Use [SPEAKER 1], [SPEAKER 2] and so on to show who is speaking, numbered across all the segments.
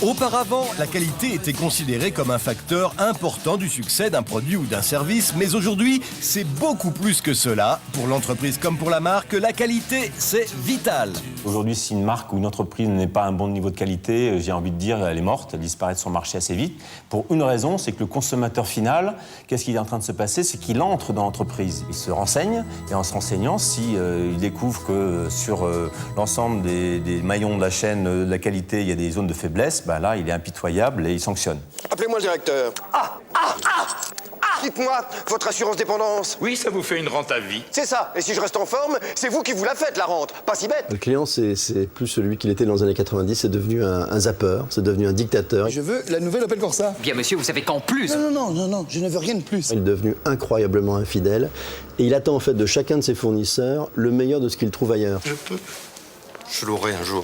[SPEAKER 1] Auparavant, la qualité était considérée comme un facteur important du succès d'un produit ou d'un service, mais aujourd'hui, c'est beaucoup plus que cela. Pour l'entreprise comme pour la marque, la qualité, c'est vital.
[SPEAKER 2] Aujourd'hui, si une marque ou une entreprise n'est pas à un bon niveau de qualité, j'ai envie de dire, elle est morte, elle disparaît de son marché assez vite. Pour une raison, c'est que le consommateur final, qu'est-ce qui est en train de se passer? C'est qu'il entre dans l'entreprise. Il se renseigne, et en se renseignant, il découvre que sur l'ensemble des maillons de la chaîne de la qualité, il y a des zones de faiblesse, là, il est impitoyable et il sanctionne.
[SPEAKER 3] Appelez-moi le directeur. Dites-moi, votre assurance dépendance.
[SPEAKER 4] Oui, ça vous fait une rente à vie.
[SPEAKER 3] C'est ça. Et si je reste en forme, c'est vous qui vous la faites, la rente. Pas si bête.
[SPEAKER 5] Le client, c'est plus celui qu'il était dans les années 90. C'est devenu un zapper, c'est devenu un dictateur.
[SPEAKER 6] Je veux la nouvelle Opel Corsa.
[SPEAKER 7] Bien, monsieur, vous savez qu'en plus...
[SPEAKER 6] Non, je ne veux rien de plus.
[SPEAKER 5] Il est devenu incroyablement infidèle. Et il attend en fait de chacun de ses fournisseurs le meilleur de ce qu'il trouve ailleurs.
[SPEAKER 3] Je l'aurai un jour.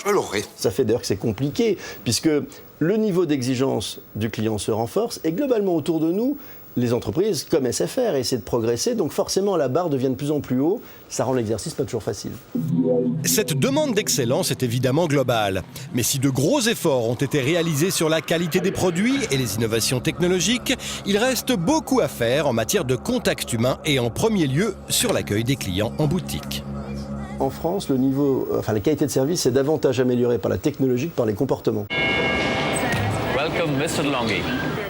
[SPEAKER 3] Je l'aurai.
[SPEAKER 5] Ça fait d'ailleurs que c'est compliqué, puisque le niveau d'exigence du client se renforce et globalement autour de nous, les entreprises comme SFR essaient de progresser, donc forcément la barre devient de plus en plus haut, ça rend l'exercice pas toujours facile.
[SPEAKER 1] Cette demande d'excellence est évidemment globale. Mais si de gros efforts ont été réalisés sur la qualité des produits et les innovations technologiques, il reste beaucoup à faire en matière de contact humain et en premier lieu sur l'accueil des clients en boutique.
[SPEAKER 5] En France, la qualité de service est davantage améliorée par la technologie que par les comportements.
[SPEAKER 7] Welcome, Mr. Longy.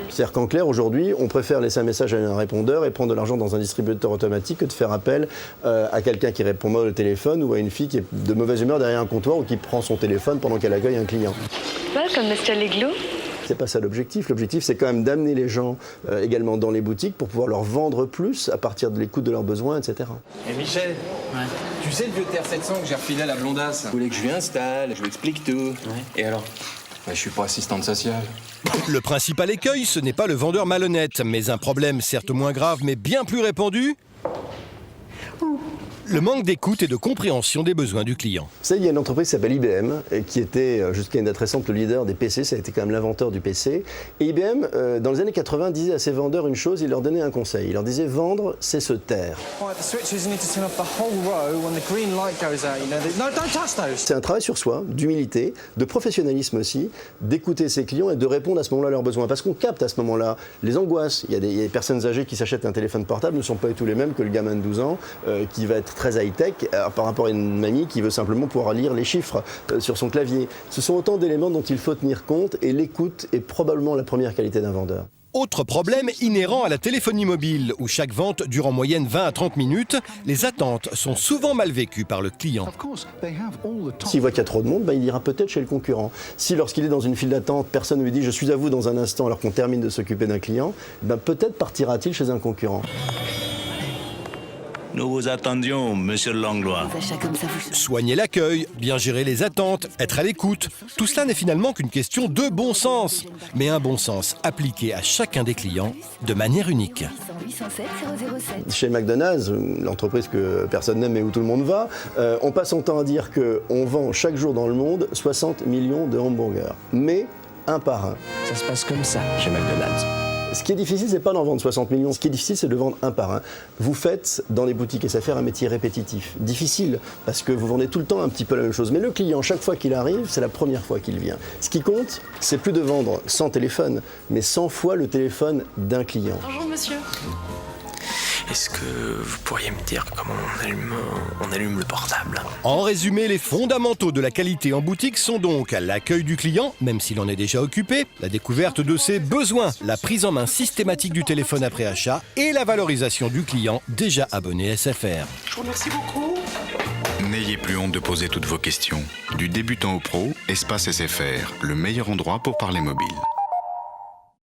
[SPEAKER 5] C'est-à-dire qu'en clair, aujourd'hui, on préfère laisser un message à un répondeur et prendre de l'argent dans un distributeur automatique que de faire appel à quelqu'un qui répond mal au téléphone ou à une fille qui est de mauvaise humeur derrière un comptoir ou qui prend son téléphone pendant qu'elle accueille un client.
[SPEAKER 8] Welcome, Mr. Leglo.
[SPEAKER 5] C'est pas ça l'objectif. L'objectif, c'est quand même d'amener les gens également dans les boutiques pour pouvoir leur vendre plus à partir de l'écoute de leurs besoins, etc.
[SPEAKER 9] Et Michel, tu sais le vieux TR700 que j'ai refilé à la blondasse? Vous voulez que je lui installe, je lui explique tout. Et alors? Je suis pas assistante sociale.
[SPEAKER 1] Le principal écueil, ce n'est pas le vendeur malhonnête, mais un problème certes moins grave, mais bien plus répandu. Le manque d'écoute et de compréhension des besoins du client.
[SPEAKER 5] Ça, il y a une entreprise qui s'appelle IBM, qui était jusqu'à une date récente le leader des PC, ça a été quand même l'inventeur du PC. Et IBM, dans les années 80, disait à ses vendeurs une chose, il leur donnait un conseil. Il leur disait vendre, c'est se taire. C'est un travail sur soi, d'humilité, de professionnalisme aussi, d'écouter ses clients et de répondre à ce moment-là à leurs besoins. Parce qu'on capte à ce moment-là les angoisses. Il y a des personnes âgées qui s'achètent un téléphone portable, ne sont pas tous les mêmes que le gamin de 12 ans qui va être très high-tech par rapport à une mamie qui veut simplement pouvoir lire les chiffres sur son clavier. Ce sont autant d'éléments dont il faut tenir compte et l'écoute est probablement la première qualité d'un vendeur.
[SPEAKER 1] Autre problème inhérent à la téléphonie mobile, où chaque vente dure en moyenne 20 à 30 minutes, les attentes sont souvent mal vécues par le client.
[SPEAKER 5] S'il voit qu'il y a trop de monde, il ira peut-être chez le concurrent. Si lorsqu'il est dans une file d'attente, personne ne lui dit « je suis à vous dans un instant » alors qu'on termine de s'occuper d'un client, peut-être partira-t-il chez un concurrent.
[SPEAKER 10] Nous vous attendions, monsieur Langlois.
[SPEAKER 1] Soigner l'accueil, bien gérer les attentes, être à l'écoute, tout cela n'est finalement qu'une question de bon sens. Mais un bon sens appliqué à chacun des clients de manière unique.
[SPEAKER 5] Chez McDonald's, l'entreprise que personne n'aime mais où tout le monde va, on passe son temps à dire qu'on vend chaque jour dans le monde 60 millions de hamburgers. Mais un par un.
[SPEAKER 7] Ça se passe comme ça chez McDonald's.
[SPEAKER 5] Ce qui est difficile, c'est pas d'en vendre 60 millions. Ce qui est difficile, c'est de vendre un par un. Vous faites dans les boutiques SFR un métier répétitif. Difficile, parce que vous vendez tout le temps un petit peu la même chose. Mais le client, chaque fois qu'il arrive, c'est la première fois qu'il vient. Ce qui compte, c'est plus de vendre 100 téléphones, mais 100 fois le téléphone d'un client.
[SPEAKER 8] Bonjour, monsieur.
[SPEAKER 11] Est-ce que vous pourriez me dire comment on allume le portable?
[SPEAKER 1] En résumé, les fondamentaux de la qualité en boutique sont donc l'accueil du client, même s'il en est déjà occupé, la découverte de ses besoins, la prise en main systématique du téléphone après achat et la valorisation du client déjà abonné SFR.
[SPEAKER 11] Je vous remercie beaucoup.
[SPEAKER 12] N'ayez plus honte de poser toutes vos questions. Du débutant au pro, Espace SFR, le meilleur endroit pour parler mobile.